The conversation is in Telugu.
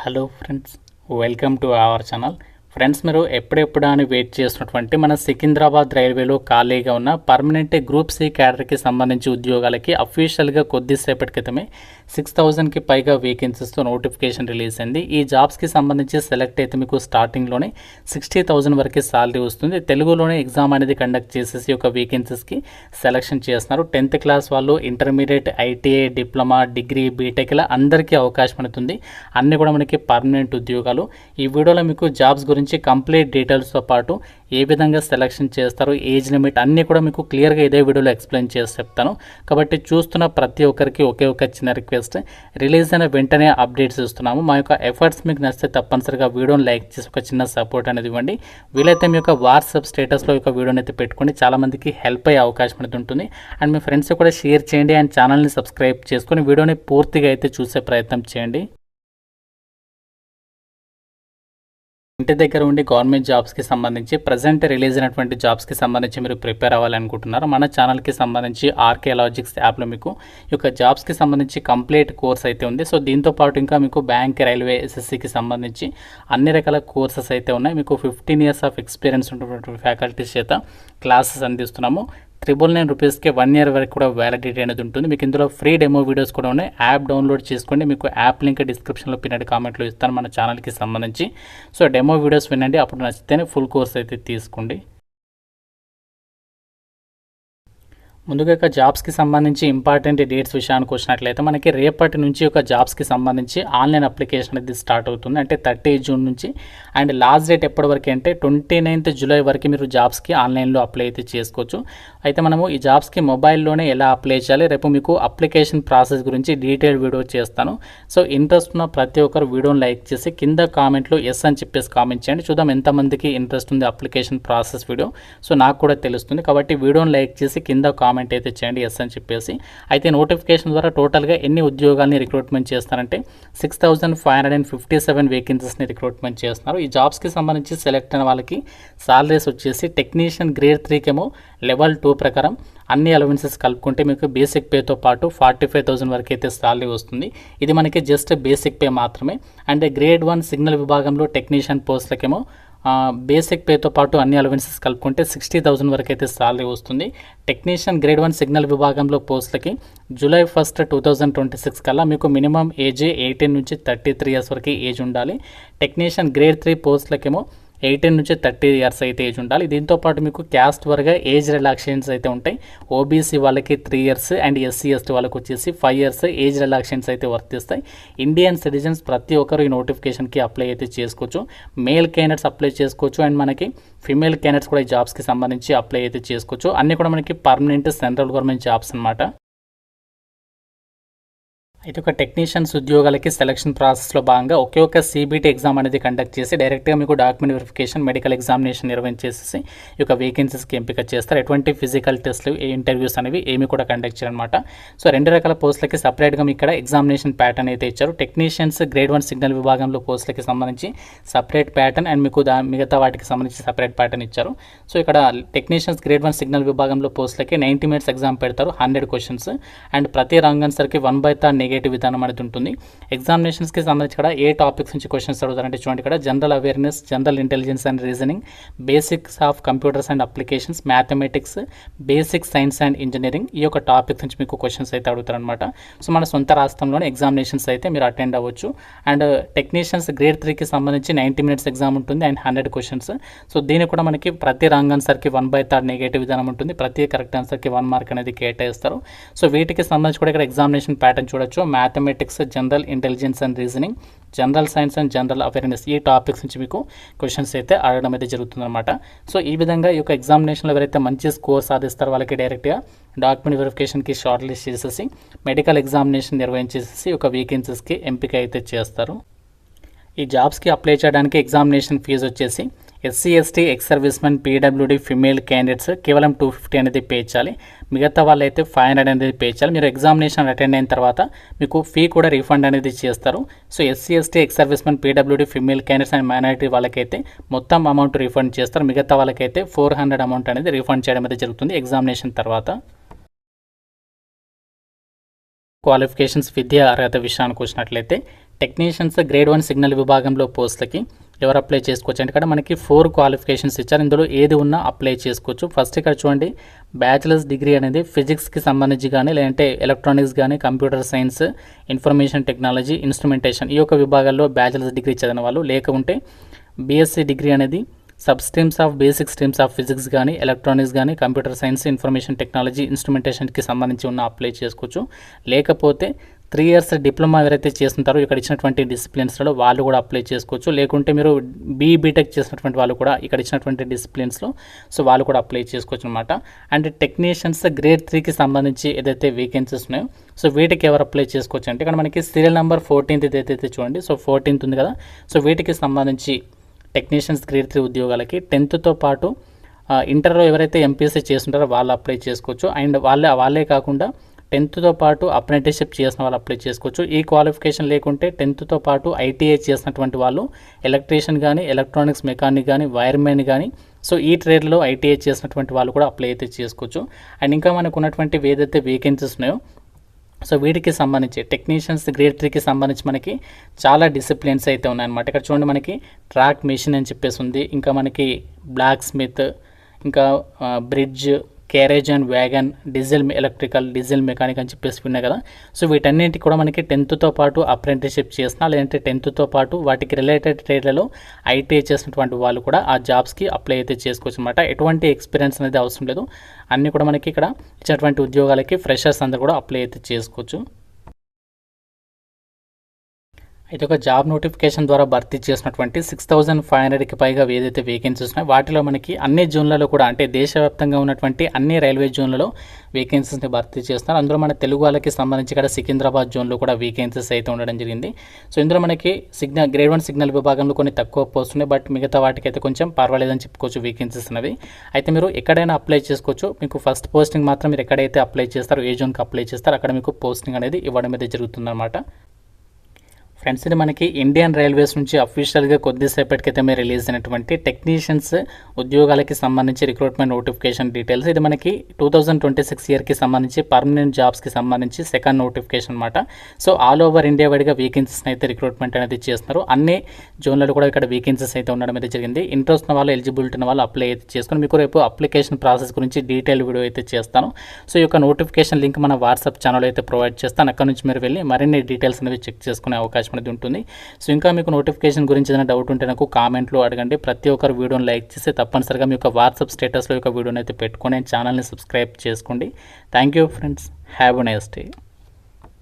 Hello friends, welcome to our channel. Friends, మీరు ఎప్పుడెప్పుడు అని వెయిట్ చేసినటువంటి మన సికింద్రాబాద్ రైల్వేలో ఖాళీగా ఉన్న పర్మనెంట్ గ్రూప్ సి క్యాడర్కి సంబంధించి ఉద్యోగాలకి అఫీషియల్గా కొద్దిసేపటి క్రితమే 6,000కి పైగా వేకెన్సీస్తో నోటిఫికేషన్ రిలీజ్ అయింది. ఈ జాబ్స్కి సంబంధించి సెలెక్ట్ అయితే మీకు స్టార్టింగ్లోనే 60,000 వరకు సాలరీ వస్తుంది. తెలుగులోనే ఎగ్జామ్ అనేది కండక్ట్ చేసేసి ఒక వేకెన్సీస్కి సెలెక్షన్ చేస్తున్నారు. 10th క్లాస్ వాళ్ళు, intermediate, ITI, diploma, degree, BTech ఇలా అందరికీ అవకాశం ఉంటుంది. అన్నీ కూడా మనకి పర్మనెంట్ ఉద్యోగాలు. ఈ వీడియోలో మీకు జాబ్స్ గురించి కంప్లీట్ డీటెయిల్స్తో పాటు ఏ విధంగా సెలెక్షన్ చేస్తారు, ఏజ్ లిమిట్ అన్నీ కూడా మీకు క్లియర్గా ఇదే వీడియోలో ఎక్స్ప్లెయిన్ చేసి చెప్తాను. కాబట్టి చూస్తున్న ప్రతి ఒక్కరికి ఒకే ఒక చిన్న రిక్వెస్ట్, రిలీజ్ అయిన వెంటనే అప్డేట్స్ ఇస్తున్నాము. మా యొక్క ఎఫర్ట్స్ మీకు నచ్చితే తప్పనిసరిగా వీడియోని లైక్ చేసి ఒక చిన్న సపోర్ట్ అనేది ఇవ్వండి. వీలైతే మీ యొక్క వాట్సాప్ స్టేటస్లో ఒక వీడియోని అయితే పెట్టుకోండి, చాలామందికి హెల్ప్ అయ్యే అవకాశం అనేది ఉంటుంది. అండ్ మీ ఫ్రెండ్స్ కూడా షేర్ చేయండి అండ్ ఛానల్ని సబ్స్క్రైబ్ చేసుకొని వీడియోని పూర్తిగా అయితే చూసే ప్రయత్నం చేయండి. ఇంటి దగ్గర ఉండి గవర్నమెంట్ జాబ్స్కి సంబంధించి ప్రజెంట్ రిలీజ్ అయినటువంటి జాబ్స్కి సంబంధించి మీరు ప్రిపేర్ అవ్వాలనుకుంటున్నారు, మన ఛానల్కి సంబంధించి ఆర్కే లాజిక్స్ యాప్లో మీకు ఈ యొక్క జాబ్స్కి సంబంధించి కంప్లీట్ కోర్స్ అయితే ఉంది. సో దీంతో పాటు ఇంకా మీకు బ్యాంక్, రైల్వే, ఎస్ఎస్సికి సంబంధించి అన్ని రకాల కోర్సెస్ అయితే ఉన్నాయి. మీకు 15 years ఆఫ్ ఎక్స్పీరియన్స్ ఉన్నటువంటి ఫ్యాకల్టీస్ చేత క్లాసెస్ అందిస్తున్నాము. 999 రూపీస్కి 1 year వరకు కూడా వ్యాలిడిటీ అనేది ఉంటుంది. మీకు ఇందులో ఫ్రీ డెమో వీడియోస్ కూడా ఉన్నాయి. యాప్ డౌన్లోడ్ చేసుకోండి. మీకు యాప్ లింక్ డిస్క్రిప్షన్లో పిన్నెడ్ కామెంట్లో ఇస్తాను మన ఛానల్కి సంబంధించి. సో డెమో వీడియోస్ వినండి, అప్పుడు నచ్చితేనే ఫుల్ కోర్స్ అయితే తీసుకోండి. ముందుగా ఇక జాబ్స్కి సంబంధించి ఇంపార్టెంట్ డేట్స్ విషయానికి వచ్చినట్లయితే మనకి రేపటి నుంచి ఒక జాబ్స్కి సంబంధించి ఆన్లైన్ అప్లికేషన్ అనేది స్టార్ట్ అవుతుంది. అంటే 30 June నుంచి. అండ్ లాస్ట్ డేట్ ఎప్పటి వరకు అంటే 29th July వరకు మీరు జాబ్స్కి ఆన్లైన్లో అప్లై అయితే చేసుకోవచ్చు. అయితే మనము ఈ జాబ్స్కి మొబైల్లోనే ఎలా అప్లై చేయాలి, రేపు మీకు అప్లికేషన్ ప్రాసెస్ గురించి డీటెయిల్ వీడియో చేస్తాను. సో ఇంట్రెస్ట్ ఉన్న ప్రతి ఒక్కరు వీడియోని లైక్ చేసి కింద కామెంట్లో ఎస్ అని చెప్పేసి కామెంట్ చేయండి. చూద్దాం ఎంతమందికి ఇంట్రెస్ట్ ఉంది అప్లికేషన్ ప్రాసెస్ వీడియో. సో నాకు కూడా తెలుస్తుంది కాబట్టి వీడియోని లైక్ చేసి కింద కామెంట్ అయితే చేయండి ఎస్ అని చెప్పేసి. అయితే నోటిఫికేషన్ ద్వారా టోటల్గా ఎన్ని ఉద్యోగాల్ని రిక్రూట్మెంట్ చేస్తారంటే 6,557 వేకెన్సీస్ని రిక్రూట్మెంట్ చేస్తున్నారు. ఈ జాబ్స్కి సంబంధించి సెలెక్ట్ అయిన వాళ్ళకి సాలరీస్ వచ్చేసి టెక్నీషియన్ గ్రేడ్ 3కేమో లెవెల్ 2 ప్రకారం అన్ని అలవెన్సెస్ కలుపుకుంటే మీకు బేసిక్ పేతో పాటు 45,000 వరకు అయితే సాలరీ వస్తుంది. ఇది మనకి జస్ట్ బేసిక్ పే మాత్రమే. అండ్ గ్రేడ్ 1 సిగ్నల్ విభాగంలో టెక్నీషియన్ పోస్టులకేమో బేసిక్ పేతో పాటు అన్ని అలవెన్సెస్ కలుపుకుంటే 60,000 వరకు అయితే సాలరీ వస్తుంది. టెక్నీషియన్ గ్రేడ్ 1 సిగ్నల్ విభాగంలో పోస్టులకి July 1, 2026 కల్లా మీకు మినిమం ఏజ్ 18 నుంచి 33 years వరకు ఏజ్ ఉండాలి. టెక్నీషియన్ గ్రేడ్ 3 పోస్టులకేమో 18 నుంచి 30 years అయితే ఏజ్ ఉండాలి. దీంతోపాటు మీకు క్యాస్ట్ వరగా ఏజ్ రిలాక్సేషన్స్ అయితే ఉంటాయి. ఓబీసీ వాళ్ళకి 3 years అండ్ ఎస్సీ ఎస్టీ వాళ్ళకి వచ్చేసి 5 years ఏజ్ రిలాక్సేషన్స్ అయితే వర్తిస్తాయి. ఇండియన్ సిటిజన్స్ ప్రతి ఒక్కరు ఈ నోటిఫికేషన్కి అప్లై అయితే చేసుకోవచ్చు. మేల్ క్యాండిడేట్స్ అప్లై చేసుకోవచ్చు అండ్ మనకి ఫీమేల్ క్యాండిడేట్స్ కూడా ఈ జాబ్స్కి సంబంధించి అప్లై అయితే చేసుకోవచ్చు. అన్నీ కూడా మనకి పర్మనెంట్ సెంట్రల్ గవర్నమెంట్ జాబ్స్ అనమాట. అయితే ఒక టెక్నీషియన్స్ ఉద్యోగాలకి సెలక్షన్ ప్రాసెస్లో భాగంగా ఒకే ఒక సిబిటి ఎగ్జామ్ అనేది కండక్ట్ చేసి డైరెక్ట్గా మీకు డాక్యుమెంట్ వెరిఫికేషన్, మెడికల్ ఎగ్జామినేషన్ నిర్వహించేసి ఈ యొక్క వేకెన్సీస్కి ఎంపిక చేస్తారు. ఎటువంటి ఫిజికల్ టెస్ట్లు, ఇంటర్వ్యూస్ అనేవి ఏమి కూడా కండక్ట్ చేయాలన్నమాట. సో 2 రకాల పోస్టులకి సపరేట్గా మీకు ఇక్కడ ఎగ్జామినేషన్ ప్యాటర్న్ అయితే ఇచ్చారు. టెక్నీషియన్స్ గ్రేడ్ 1 సిగ్నల్ విభాగంలో పోస్టులకి సంబంధించి సపరేట్ ప్యాటర్న్ అండ్ మీకు మిగతా వాటికి సంబంధించి సపరేట్ ప్యాటర్న్ ఇచ్చారు. సో ఇక్కడ టెక్నీషియన్స్ గ్రేడ్ 1 సిగ్నల్ విభాగంలో పోస్టులకి 90 minutes ఎగ్జామ్ పెడతారు, 100 questions. అండ్ ప్రతి రంగానికి 1/3 నెగటివ్ విధానం అనేది ఉంటుంది. ఎగ్జామినేషన్స్కి సంబంధించి కూడా ఏ టాపిక్స్ నుంచి క్వశ్చన్స్ అడుగుతారంటే చూడండి, ఇక్కడ general awareness, general intelligence and reasoning, basics of computers and applications, mathematics, basic science and engineering, ఈ యొక్క టాపిక్స్ నుంచి మీకు క్వశ్చన్స్ అయితే అడుగుతారనమాట. సో మన సొంత రాష్ట్రంలోనే ఎగ్జామినేషన్స్ అయితే మీరు అటెండ్ అవ్వచ్చు. అండ్ టెక్నీషియన్స్ గ్రేడ్ 3కి సంబంధించి 90 minutes ఎగ్జామ్ ఉంటుంది అండ్ 100 questions. సో దీనికి కూడా మనకి ప్రతి రాంగ్ ఆన్సర్కి 1/3 నెగటివ్ విధానం ఉంటుంది. ప్రతి కరెక్ట్ ఆన్సర్కి 1 mark అనేది కేటాయిస్తారు. సో వీటికి సంబంధించి కూడా ఇక్కడ ఎగ్జామినేషన్ ప్యాటర్న్ చూడొచ్చు. Mathematics, general intelligence and reasoning, general science and general awareness, ఈ టాపిక్స్ నుంచి మీకు క్వశ్చన్స్ అయితే అడగడం అయితే జరుగుతుందన్నమాట. సో ఈ విధంగా ఈ యొక్క ఎగ్జామినేషన్లో ఎవరైతే మంచి స్కోర్ సాధిస్తారో వాళ్ళకి డైరెక్ట్గా డాక్యుమెంట్ వెరిఫికేషన్కి షార్ట్ లిస్ట్ చేసేసి మెడికల్ ఎగ్జామినేషన్ నిర్వహించేసి ఒక వేకెన్సీస్కి ఎంపిక అయితే చేస్తారు. ఈ జాబ్స్కి అప్లై చేయడానికి ఎగ్జామినేషన్ ఫీజు వచ్చేసి SC ST, ex servicemen, PWD female candidates కేవలం 250 అనేది పే చేయాలి. మిగతా వాళ్ళైతే 500 అనేది పే చేయాలి. మీరు ఎగ్జామినేషన్ అటెండ్ అయిన తర్వాత మీకు ఫీ కూడా రీఫండ్ అనేది చేస్తారు. So SC ST, ex servicemen, PWD female candidates and minority వాళ్ళకైతే మొత్తం అమౌంట్ రీఫండ్ చేస్తారు. మిగతా వాళ్ళకైతే 400 అమౌంట్ అనేది రీఫండ్ చేయడం అయితే జరుగుతుంది ఎగ్జామినేషన్ తర్వాత. క్వాలిఫికేషన్స్, విద్యా అర్హత విషయానికి వచ్చినట్లయితే టెక్నీషియన్స్ గ్రేడ్ 1 సిగ్నల్ విభాగంలో పోస్టులకి ఎవరు అప్లై చేసుకోవచ్చు అంటే ఇక్కడ మనకి 4 క్వాలిఫికేషన్స్ ఇచ్చారు. ఇందులో ఏది ఉన్నా అప్లై చేసుకోవచ్చు. ఫస్ట్ ఇక్కడ చూడండి, బ్యాచిలర్స్ డిగ్రీ అనేది ఫిజిక్స్కి సంబంధించి కానీ, లేదంటే ఎలక్ట్రానిక్స్ కానీ, computer science, information technology, instrumentation ఈ యొక్క విభాగాల్లో బ్యాచిలర్స్ డిగ్రీ చదివిన వాళ్ళు, లేకుంటే బీఎస్సీ డిగ్రీ అనేది sub streams of basic streams of physics కానీ, ఎలక్ట్రానిక్స్ కానీ, కంప్యూటర్ సైన్స్, ఇన్ఫర్మేషన్ టెక్నాలజీ, ఇన్స్ట్రుమెంటేషన్కి సంబంధించి ఉన్న అప్లై చేసుకోవచ్చు. లేకపోతే 3 ఇయర్స్ డిప్లొమా ఎవరైతే చేస్తుంటారో ఇక్కడ ఇచ్చినటువంటి డిసిప్లిన్స్లో వాళ్ళు కూడా అప్లై చేసుకోవచ్చు. లేకుంటే మీరు బీటెక్ చేసినటువంటి వాళ్ళు కూడా ఇక్కడ ఇచ్చినటువంటి డిసిప్లిన్స్లో వాళ్ళు కూడా అప్లై చేసుకోవచ్చు అనమాట. అండ్ టెక్నీషియన్స్ గ్రేడ్ 3కి సంబంధించి ఏదైతే వేకెన్సీస్ ఉన్నాయో వీటికి ఎవరు అప్లై చేసుకోవచ్చు అంటే ఇక్కడ మనకి సీరియల్ నెంబర్ 14th ఏదైతే చూడండి, 14th ఉంది కదా. వీటికి సంబంధించి టెక్నీషియన్స్ గ్రేడ్ 3 ఉద్యోగాలకి 10th పాటు ఇంటర్లో ఎవరైతే ఎంపీఎస్సీ చేస్తుంటారో వాళ్ళు అప్లై చేసుకోవచ్చు. అండ్ వాళ్ళే కాకుండా 10th పాటు అప్రెంటిస్షిప్ చేసిన వాళ్ళు అప్లై చేసుకోవచ్చు. ఈ క్వాలిఫికేషన్ లేకుంటే 10th పాటు ఐటీఐ చేసినటువంటి వాళ్ళు, ఎలక్ట్రీషియన్ కానీ, ఎలక్ట్రానిక్స్ మెకానిక్ కానీ, వైర్మెన్ కానీ ఈ ట్రేడ్లో ఐటీఐ చేసినటువంటి వాళ్ళు కూడా అప్లై అయితే చేసుకోవచ్చు. అండ్ ఇంకా మనకు ఉన్నటువంటి ఏదైతే వేకెన్సీస్ ఉన్నాయో వీటికి సంబంధించి టెక్నీషియన్స్ గ్రేడ్ 3కి సంబంధించి మనకి చాలా డిసిప్లిన్స్ అయితే ఉన్నాయన్నమాట. ఇక్కడ చూడండి, మనకి ట్రాక్ మెషిన్ అని చెప్పేసి ఉంది, ఇంకా మనకి బ్లాక్ స్మిత్, ఇంకా bridge, carriage and wagon, electrical, diesel mechanic అని చెప్పేసి ఉన్నాయి కదా. వీటన్నింటికి కూడా మనకి 10th పాటు అప్రెంటిస్షిప్ చేసినా, లేదంటే 10th పాటు వాటికి రిలేటెడ్ ట్రేడ్లలో ఐటీఐ చేసినటువంటి వాళ్ళు కూడా ఆ జాబ్స్కి అప్లై అయితే చేసుకోవచ్చు అనమాట. ఎటువంటి ఎక్స్పీరియన్స్ అనేది అవసరం లేదు. అన్నీ కూడా మనకి ఇక్కడ ఇచ్చినటువంటి ఉద్యోగాలకి ఫ్రెషర్స్ అందరూ కూడా అప్లై అయితే చేసుకోవచ్చు. అయితే ఒక జాబ్ నోటిఫికేషన్ ద్వారా భర్తీ చేసినటువంటి 6500కి పైగా ఏదైతే వేకెన్సీస్ ఉన్నాయో వాటిలో మనకి అన్ని జోన్లలో కూడా, అంటే దేశవ్యాప్తంగా ఉన్నటువంటి అన్ని రైల్వే జోన్లలో వేకెన్సీస్ని భర్తీ చేస్తున్నారు. అందులో మన తెలుగు వాళ్ళకి సంబంధించి ఇక్కడ సికింద్రాబాద్ జోన్లో కూడా వేకెన్సీస్ అయితే ఉండడం జరిగింది. ఇందులో మనకి గ్రేడ్ 1 సిగ్నల్ విభాగంలో కొన్ని తక్కువ పోస్ట్ ఉన్నాయి, బట్ మిగతా వాటికి అయితే కొంచెం పర్వాలేదని చెప్పుకోవచ్చు వేకెన్సీస్ అనేవి. అయితే మీరు ఎక్కడైనా అప్లై చేసుకోవచ్చు. మీకు ఫస్ట్ పోస్టింగ్ మాత్రం మీరు ఎక్కడైతే అప్లై చేస్తారో, ఏ జోన్కి అప్లై చేస్తారో అక్కడ మీకు పోస్టింగ్ అనేది ఇవ్వడం అయితే జరుగుతుందన్నమాట. ఫ్రెండ్స్, ఇది మనకి ఇండియన్ రైల్వేస్ నుంచి అఫీషియల్గా కొద్దిసేపటికైతే మీరు రిలీజ్ అయినటువంటి టెక్నీషియన్స్ ఉద్యోగాలకి సంబంధించి రిక్రూట్మెంట్ నోటిఫికేషన్ డీటెయిల్స్. ఇది మనకి 2026 ఇయర్కి సంబంధించి పర్మనెంట్ జాబ్స్కి సంబంధించి సెకండ్ నోటిఫికేషన్ అనమాట. ఆల్ ఓవర్ ఇండియా వైడ్గా వేకెన్సీస్ అయితే రిక్రూట్మెంట్ అనేది చేస్తున్నారు. అన్ని జోన్లలో కూడా ఇక్కడ వేకెన్సీస్ అయితే ఉండడం అయితే జరిగింది. ఇంట్రెస్ట్ ఉన్న వాళ్ళు, ఎలిజిబిలిటీ ఉన్న వాళ్ళు అప్లై అయితే చేసుకుని మీకు రేపు అప్లికేషన్ ప్రాసెస్ గురించి డీటెయిల్ వీడియో అయితే చేస్తాను. ఈ యొక్క నోటిఫికేషన్ లింక్ మన వాట్సాప్ ఛానల్ అయితే ప్రొవైడ్ చేస్తాను. అక్కడ నుంచి మీరు వెళ్ళి మరిన్ని డీటెయిల్స్ అనేవి చెక్ చేసుకునే అవకాశం అనేది ఉంటుంది. ఇంకా మీకు నోటిఫికేషన్ గురించి ఏదైనా డౌట్ ఉంటే నాకు కామెంట్లో అడగండి. ప్రతి ఒక్కరు వీడియోని లైక్ చేసి తప్పనిసరిగా మీ యొక్క వాట్సాప్ స్టేటస్లో యొక్క వీడియోని అయితే పెట్టుకొని ఛానల్ని సబ్స్క్రైబ్ చేసుకోండి. Thank you friends, have a nice day.